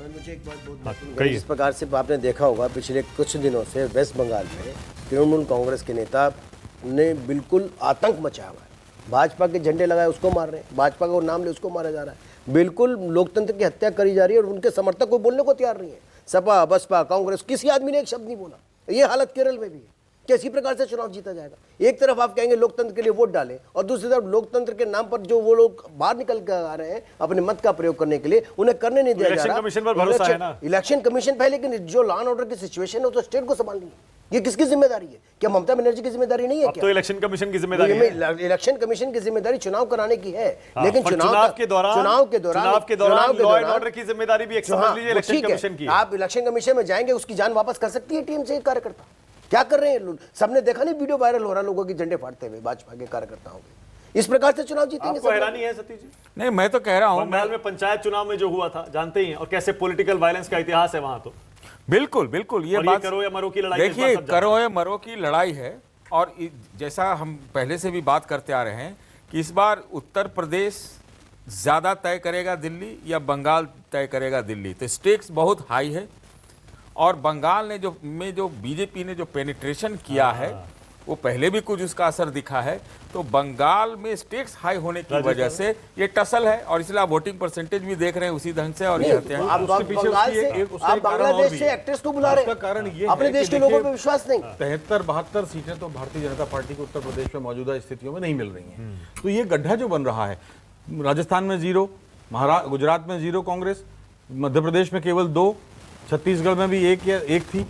मुझे एक बात बहुत जिस प्रकार से आपने देखा होगा पिछले कुछ दिनों से वेस्ट बंगाल में तृणमूल कांग्रेस के नेता ने बिल्कुल आतंक मचाया हुआ है। भाजपा के झंडे लगाए उसको मार रहे हैं, भाजपा का नाम ले उसको मारा जा रहा है। बिल्कुल लोकतंत्र की हत्या करी जा रही है और उनके समर्थक को बोलने को तैयार नहीं है। सपा बसपा कांग्रेस किसी आदमी ने एक शब्द नहीं बोला। ये हालत केरल में भी है। कैसी प्रकार से चुनाव जीता जाएगा? एक तरफ आप कहेंगे लोकतंत्र के लिए वोट डालें और दूसरी तरफ लोकतंत्र के नाम पर जो वो लोग बाहर निकल कर आ रहे हैं अपने मत का प्रयोग करने के लिए, उन्हें करने नहीं दिया जा रहा। इलेक्शन कमीशन पर भरोसा है ना? इलेक्शन कमीशन पे, लेकिन जो लॉ एंड ऑर्डर की सिचुएशन है वो तो स्टेट को संभालनी है। ये किसकी जिम्मेदारी है? क्या ममता बनर्जी की जिम्मेदारी नहीं है? अब तो इलेक्शन कमीशन की जिम्मेदारी है। इलेक्शन कमीशन की जिम्मेदारी चुनाव कराने की है, लेकिन चुनाव के दौरान लॉ एंड ऑर्डर की जिम्मेदारी भी एक समझ लीजिए इलेक्शन कमीशन की। आप इलेक्शन कमीशन में जाएंगे, उसकी जान वापस कर सकती है टीएमसी कार्यकर्ता। क्या कर रहे हैं? सबने देखा नहीं वीडियो वायरल हो रहा लोगों के झंडे फाड़ते हुए भाजपा के कार्यकर्ताओं के। इस प्रकार से चुनाव जीतेंगे? आपको हैरानी है सतीश जी? नहीं, मैं तो कह रहा हूं, बंगाल में पंचायत चुनाव में जो हुआ था जानते ही हैं, और कैसे पॉलिटिकल वायलेंस का इतिहास है वहां। तो बिल्कुल बिल्कुल ये बात करो या मरो की लड़ाई, देखिए, करो या मरो की लड़ाई है। और जैसा हम पहले से भी बात करते आ रहे हैं कि इस बार उत्तर प्रदेश ज्यादा तय करेगा दिल्ली या बंगाल तय करेगा दिल्ली, तो स्टेक्स बहुत हाई है। और बंगाल ने जो बीजेपी ने जो पेनिट्रेशन किया है वो पहले भी कुछ उसका असर दिखा है। तो बंगाल में स्टेक्स हाई होने की वजह से ये टसल है और इसलिए आप वोटिंग परसेंटेज भी देख रहे हैं उसी ढंग से। और ये आप बांग्लादेश से एक्ट्रेस को बुला रहे हैं, कारण ये अपने देश के लोगों पे विश्वास नहीं। 73-72 सीटें तो भारतीय जनता पार्टी को उत्तर प्रदेश में मौजूदा स्थितियों में नहीं मिल रही हैं। तो ये गड्ढा जो बन रहा है, राजस्थान में 0, गुजरात में 0 कांग्रेस, मध्य प्रदेश में केवल 2, छत्तीसगढ़ में भी एक थी।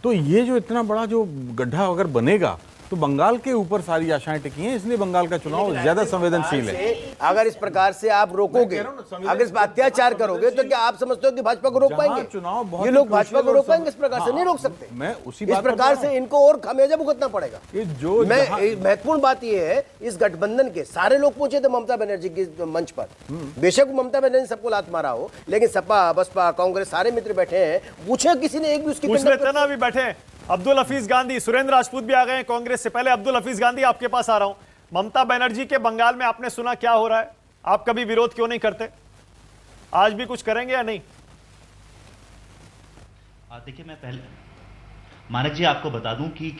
तो ये जो इतना बड़ा जो गड्ढा अगर बनेगा तो बंगाल के ऊपर सारी आशाएं टिकी हैं, इसलिए बंगाल का चुनाव ज्यादा संवेदनशील है। अगर इस प्रकार से आप रोकोगे, अगर इस पर अत्याचार करोगे, तो क्या आप समझते हो कि भाजपा को रोक पाएंगे? चुनाव ये लोग भाजपा को रोक पाएंगे? इस प्रकार से नहीं रोक सकते। मैं उसी इस प्रकार से इनको और खामियाजा भुगतना पड़ेगा। महत्वपूर्ण बात यह है, इस गठबंधन के सारे लोग पहुंचे थे ममता बनर्जी के मंच पर। बेशक ममता बनर्जी सबको लात मारा हो, लेकिन सपा बसपा कांग्रेस सारे मित्र बैठे हैं। पूछे किसी ने एक भी उसकी भी बैठे हैं। अब्दुल हफीज गांधी, सुरेंद्र राजपूत भी आ गए हैं कांग्रेस से। पहले अब्दुल हफीज गांधी आपके पास आ रहा हूं। ममता बनर्जी के बंगाल में आपने सुना क्या हो रहा है? आप कभी विरोध क्यों नहीं करते? आज भी कुछ करेंगे या नहीं? देखिए, मैं पहले मानक जी आपको बता दूं कि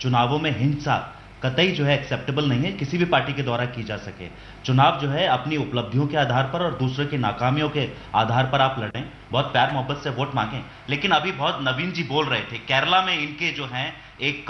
चुनावों में हिंसा कतई जो है एक्सेप्टेबल नहीं है, किसी भी पार्टी के द्वारा की जा सके। चुनाव जो है अपनी उपलब्धियों के आधार पर और दूसरे की नाकामियों के आधार पर आप लड़ें, बहुत प्यार मोहब्बत से वोट मांगें। लेकिन अभी बहुत नवीन जी बोल रहे थे, केरला में इनके जो हैं एक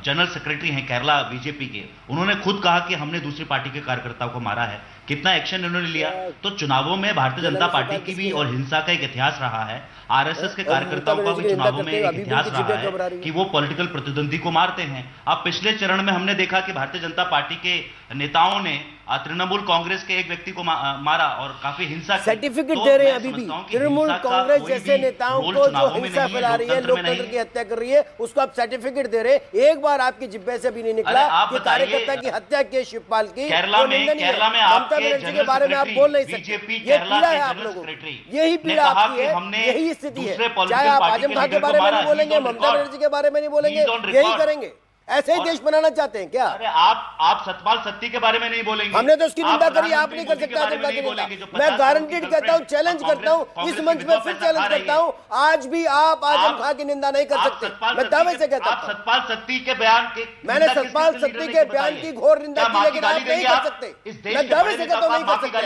जनरल सेक्रेटरी हैं केरला बीजेपी के, उन्होंने खुद कहा कि हमने दूसरी पार्टी के कार्यकर्ताओं को मारा है। कितना एक्शन इन्होंने लिया? तो चुनावों में भारतीय जनता पार्टी की भी और हिंसा का एक इतिहास रहा है। आरएसएस के कार्यकर्ताओं का भी चुनावों में एक इतिहास रहा है कि वो पॉलिटिकल प्रतिद्वंदी को मारते हैं। अब पिछले चरण में हमने देखा कि भारतीय जनता पार्टी के नेताओं ने तृणमूल कांग्रेस के एक व्यक्ति को मारा और काफी हिंसा की। सर्टिफिकेट दे रहे हैं अभी भी तृणमूल कांग्रेस जैसे नेताओं को जो हिंसा फैला रही है, लोकतंत्र की हत्या कर रही है, उसको आप सर्टिफिकेट दे रहे हैं। एक बार आपकी जिब्बे से भी नहीं निकला कि कार्यकर्ता की हत्या की शिवपाल की। केरला में ममता बनर्जी के बारे में आप बोल नहीं सकते। ये पीड़ा है आप लोगों की, यही पीड़ा आपकी है, यही स्थिति है। चाहे आप आजम खान के बारे में नहीं बोलेंगे, ममता बनर्जी के बारे में नहीं बोलेंगे, यही करेंगे। ऐसे ही देश बनाना चाहते हैं क्या? अरे आप सतपाल सत्ती के बारे में नहीं बोलेंगे। हमने तो उसकी निंदा करी, आप नहीं कर सकते आजम खान की निंदा। मैं गारंटीड कहता हूं, चैलेंज करता हूं, इस मंच में फिर चैलेंज करता हूं, आज भी आप आजम खान की निंदा नहीं कर सकते। मैं दावे से कहता हूं, सतपाल सत्ती के बयान के, मैंने सतपाल सत्ती के बयान की घोर निंदा की, लेकिन आप नहीं कर सकते। मैं दावे से कहता हूं नहीं कर सकते।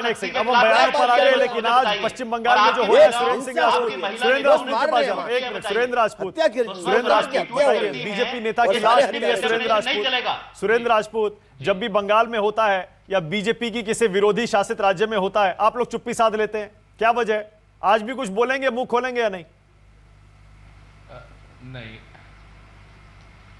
एक सेकंड, अब हम बयान पर आ गए, लेकिन आज पश्चिम बंगाल में जो हो रहा है, सुरेंद्र राजपूत बीजेपी नेता की लाश के लिए सुरेंद्र राजपूत, जब भी बंगाल में होता है या बीजेपी की किसी विरोधी शासित राज्य में होता है, आप लोग चुप्पी साध लेते हैं, क्या वजह है? आज भी कुछ बोलेंगे, मुंह खोलेंगे या नहीं?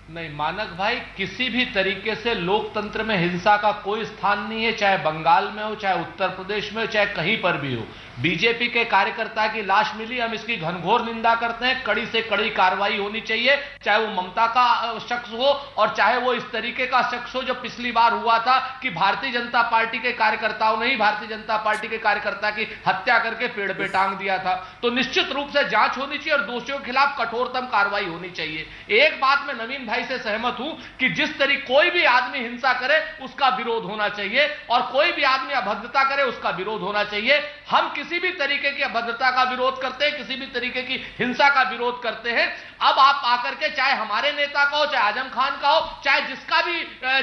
नहीं मानक भाई, किसी भी तरीके से लोकतंत्र में हिंसा का कोई स्थान नहीं है, चाहे बंगाल में हो, चाहे उत्तर प्रदेश में हो, चाहे कहीं पर भी हो। बीजेपी के कार्यकर्ता की लाश मिली, हम इसकी घनघोर निंदा करते हैं। कड़ी से कड़ी कार्रवाई होनी चाहिए, चाहे वो ममता का शख्स हो और चाहे वो इस तरीके का शख्स हो जो पिछली बार हुआ था कि भारतीय जनता पार्टी के कार्यकर्ताओं ने ही भारतीय जनता पार्टी के कार्यकर्ता की हत्या करके पेड़ पे टांग दिया था। तो निश्चित रूप से जांच होनी चाहिए और दोषियों के खिलाफ कठोरतम कार्रवाई होनी चाहिए। एक बात में नवीन भाई भाई से सहमत हूं कि जिस तरीके कोई भी आदमी हिंसा करे उसका विरोध होना चाहिए और कोई भी आदमी अभद्रता करे उसका विरोध होना चाहिए। हम किसी भी तरीके की अभद्रता का विरोध करते हैं, किसी भी तरीके की हिंसा का विरोध करते हैं। अब आप आकर के चाहे हमारे नेता का हो, चाहे आजम खान का हो, चाहे जिसका भी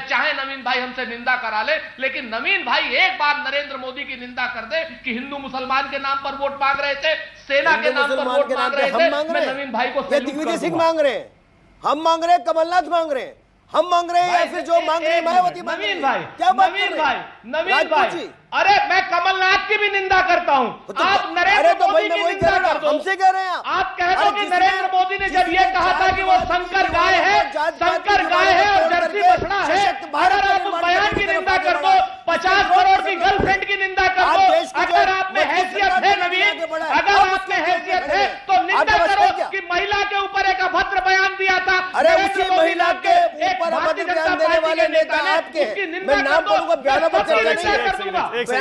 चाहे नवीन भाई हमसे निंदा करा ले, लेकिन नवीन भाई एक बार नरेंद्र मोदी की निंदा कर दे कि हिंदू मुसलमान के नाम पर वोट मांग रहे थे, सेना के नाम पर वोट मांग रहे थे, मैं नवीन भाई को दिग्विजय सिंह मांग रहे हैं, हम मांग रहे हैं, कमलनाथ मांग रहे हैं, हम मांग रहे हैं या फिर जो मांग रहे हैं मायावती मांग रही है। नवीन भाई, क्या बात नवीन कर रहे भाई, हैं? नवीन भाई, अरे मैं कमलनाथ की भी निंदा करता हूं, आप नरेंद्र मोदी की निंदा कर दो। हमसे कह रहे हैं आप कह दो कि नरेंद्र मोदी ने जब ये कहा था कि वो शंकर गाय है, शंकर गाय है और जर्सी बछड़ा है, अगर आप उस बयान की निंदा कर दो, 50 करोड़ की गर्लफ्रेंड की निंदा कर दो, अगर आप में हैसियत है नवीन, अगर आप में हैसियत है तो निंदा करो कि महिला के ऊपर एक अभद्र बयान दिया था। अरे उसी महिला के ऊपर अभद्र बयान देने वाले नेता आपके, मैं नाम बोलूंगा, बयानों पर चर्चा कर दूंगा। फिर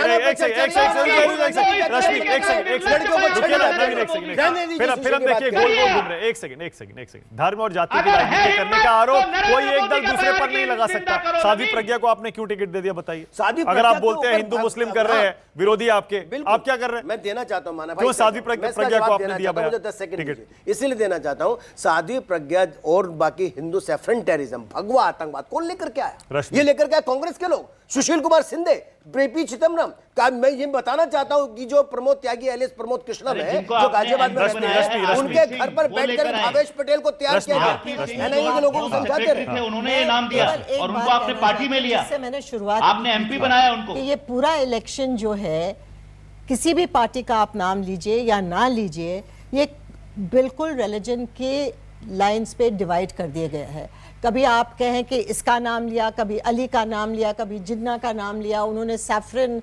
हम देखिए गोल गोल घूम रहे हैं। एक सेकंड। धर्म और जाति की राजनीति करने का आरोप कोई एक दल दूसरे पर नहीं लगा सकता। साध्वी प्रज्ञा को आपने क्यों टिकट दे दिया बताइए? अगर आप बोलते हैं हिंदू मुस्लिम कर रहे हैं विरोधी आपके, आप क्या कर रहे हैं? मैं देना चाहता हूं माना भाई, क्यों साध्वी प्रज्ञा को आपने दिया मुझे 10 सेकंड इसलिए देना चाहता हूं। साध्वी प्रज्ञा और बाकी हिंदू सैफरन टेररिज्म, भगवा आतंकवाद कौन लेकर के आया? ये लेकर के आया कांग्रेस के लोग, सुशील कुमार शिंदे, पी चिदम्बरम का। मैं ये बताना चाहता हूं कि जो प्रमोद त्यागी एलियस प्रमोद कृष्णम है, जो गाजियाबाद में रहते हैं, उनके घर पर बैठकर भावेश पटेल को तैयार किया गया, एनआईए के लोगों को समझाते रहे, उन्होंने ये नाम दिया और उनको आपने पार्टी में लिया, मैंने शुरुआत आपने एमपी बनाया उनको। ये पूरा इलेक्शन जो है, किसी भी पार्टी का आप नाम लीजिए या ना लीजिए, ये बिल्कुल रिलीजन के लाइंस पे डिवाइड कर दिया गया है। कभी आप कहें कि इसका नाम लिया, कभी अली का नाम लिया, कभी जिन्ना का नाम लिया, उन्होंने सैफरन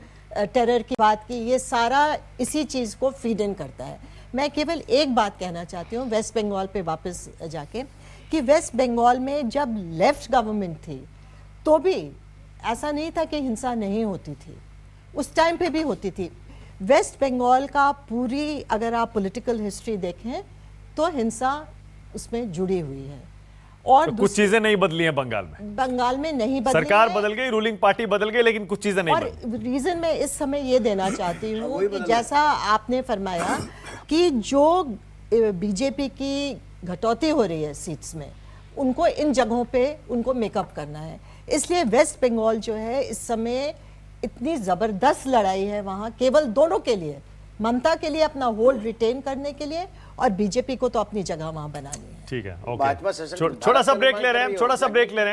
टेरर की बात की, ये सारा इसी चीज़ को फीड इन करता है। मैं केवल एक बात कहना चाहती हूँ वेस्ट बंगाल पे वापस जाके, कि वेस्ट बंगाल में जब लेफ्ट गवर्नमेंट थी तो भी ऐसा नहीं था कि हिंसा नहीं होती थी, उस टाइम पे भी होती थी। वेस्ट बंगाल का पूरी अगर आप पॉलिटिकल हिस्ट्री देखें तो हिंसा उसमें जुड़ी हुई है। और तो कुछ चीजें नहीं बदली हैं बंगाल में नहीं बदली, सरकार बदल गई, रूलिंग पार्टी बदल गई, लेकिन कुछ चीजें नहीं बदली। और रीजन मैं इस समय ये देना चाहती हूँ कि जैसा आपने फरमाया कि जो बीजेपी की घटौती हो रही है सीट्स में, उनको इन जगहों पे उनको मेकअप करना है। इसलिए वेस्ट बंगाल जो है इस समय इतनी जबरदस्त लड़ाई है वहाँ, केवल दोनों के लिए, ममता के लिए अपना होल्ड रिटेन करने के लिए और बीजेपी को तो अपनी जगह वहां बनानी है। ठीक है, ओके। छोटा सा ब्रेक ले रहे हैं, छोटा सा ब्रेक ले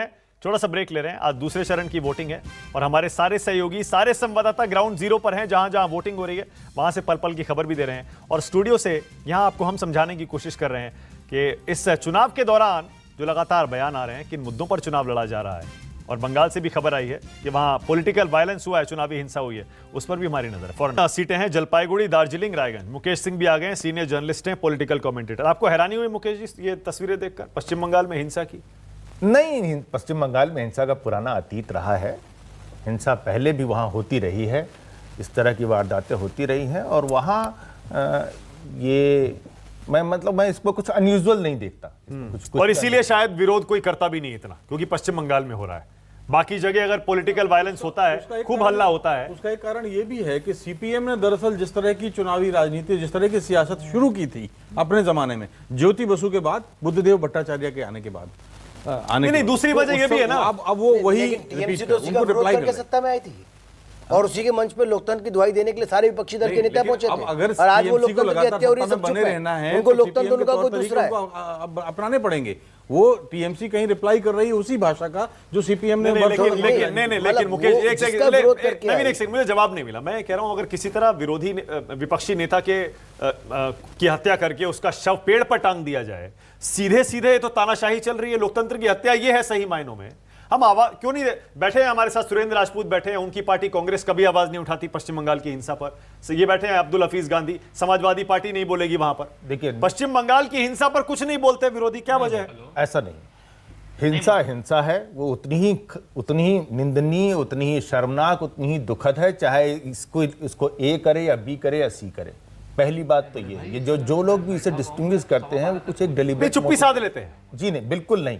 रहे हैं। आज दूसरे चरण की वोटिंग है और हमारे सारे सहयोगी, सारे संवाददाता ग्राउंड जीरो पर हैं, जहां जहां वोटिंग हो रही है वहां से पल पल की खबर भी दे रहे हैं। और स्टूडियो से यहां आपको हम समझाने की कोशिश कर रहे हैं कि इस चुनाव के दौरान जो लगातार बयान आ रहे हैं किन मुद्दों पर चुनाव लड़ा जा रहा है। और बंगाल से भी खबर आई है कि वहां पॉलिटिकल वायलेंस हुआ है, चुनावी हिंसा हुई है, उस पर भी हमारी नजर है। फौरन सीटें हैं जलपाईगुड़ी, दार्जिलिंग, रायगंज। मुकेश सिंह भी आ गए हैं, सीनियर जर्नलिस्ट हैं, पॉलिटिकल कमेंटेटर। आपको हैरानी हुई मुकेश जी ये तस्वीरें देखकर पश्चिम बंगाल में हिंसा की? नहीं, पश्चिम बंगाल में हिंसा का पुराना अतीत रहा है। हिंसा पहले भी वहाँ होती रही है, इस तरह की वारदातें होती रही हैं और वहाँ ये मैं इसको कुछ अनयूजुअल नहीं देखता। कुछ और इसीलिए शायद विरोध कोई करता भी नहीं इतना, क्योंकि पश्चिम बंगाल में हो रहा है। बाकी जगह अगर पॉलिटिकल वायलेंस होता है, खूब हल्ला होता है। उसका एक कारण ये भी है कि सीपीएम ने दरअसल जिस तरह की चुनावी राजनीति, जिस तरह की सियासत शुरू की थी अपने जमाने में, ज्योति बसु के बाद, बुद्धदेव भट्टाचार्य के आने के बाद, नहीं, दूसरी वजह ये भी है ना, अब वो वही उनको रिप्लाई करके सत्ता में आई थी और उसी के मंच पे लोकतंत्र की दुहाई देने के लिए सारे विपक्षी दल के नेता पहुंचे थे। और आज वो लोकतंत्र की हत्या हो रही है, सब चुप है, उनको लोकतंत्र उनका कोई दूसरा है, अपनाने पड़ेंगे। वो टीएमसी कहीं रिप्लाई कर रही है उसी भाषा का जो सीपीएम ने। लेकिन मुकेश एक सेकंड, मुझे जवाब नहीं मिला। मैं कह रहा हूं अगर किसी तरह विरोधी विपक्षी नेता के की हत्या करके उसका शव पेड़ पर टांग दिया जाए, सीधे सीधे तो तानाशाही चल रही है, लोकतंत्र की हत्या ये है सही मायनों में। हम आवाज क्यों नहीं बैठे हैं? हमारे साथ सुरेंद्र राजपूत बैठे हैं, उनकी पार्टी कांग्रेस कभी आवाज नहीं उठाती पश्चिम बंगाल की हिंसा पर। ये बैठे हैं अब्दुल हफीज गांधी, समाजवादी पार्टी नहीं बोलेगी वहां पर। देखिए, पश्चिम बंगाल की हिंसा पर कुछ नहीं बोलते विरोधी, क्या वजह है? ऐसा नहीं, हिंसा है, वो उतनी ही निंदनीय, उतनी ही शर्मनाक, उतनी ही दुखद है, चाहे इसको ए करे या बी करे या सी करे। पहली बात तो ये है, ये जो लोग भी इसे डिस्टिंग्विश करते हैं वो कुछ एक डेलिब्रेट चुप्पी साध लेते हैं। जी नहीं, बिल्कुल नहीं।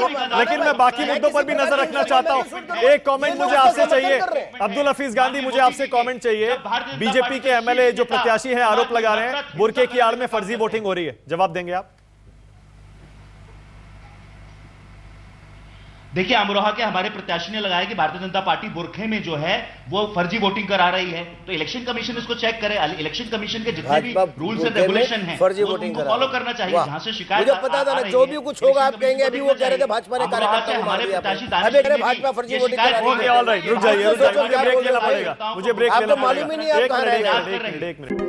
लेकिन मैं बाकी मुद्दों पर भी नजर रखना चाहता हूं। एक कमेंट मुझे आपसे चाहिए, अब्दुल हफीज गांधी, मुझे आपसे कमेंट चाहिए। बीजेपी के एमएलए जो प्रत्याशी हैं आरोप लगा रहे हैं बुरके की आड़ में फर्जी वोटिंग हो रही है, जवाब देंगे आप? देखिए, अमरोहा के हमारे प्रत्याशी ने लगाया कि भारतीय जनता पार्टी बुरखे में जो है वो फर्जी वोटिंग करा रही है, तो इलेक्शन कमीशन इसको चेक करे। इलेक्शन कमीशन के जितने भी भाजपा रूल्स एंड बुरखे में रेगुलेशन हैं फर्जी वो वोटिंग उनको करा फॉलो रही है। करना चाहिए। वाह। जहां से शिकायत मुझे पता था ना, जो भी कुछ होगा आप कहेंगे अभी वो कह रहे थे भाजपा ने कार्यकर्ता को मार दिया। अभी कह रहे भाजपा फर्जी वोटिंग करा रही है। ऑल राइट, रुक जाइए, मुझे ब्रेक लेना पड़ेगा, मुझे ब्रेक लेना आपको मालूम ही नहीं, आप कहाँ रह गए। एक मिनट।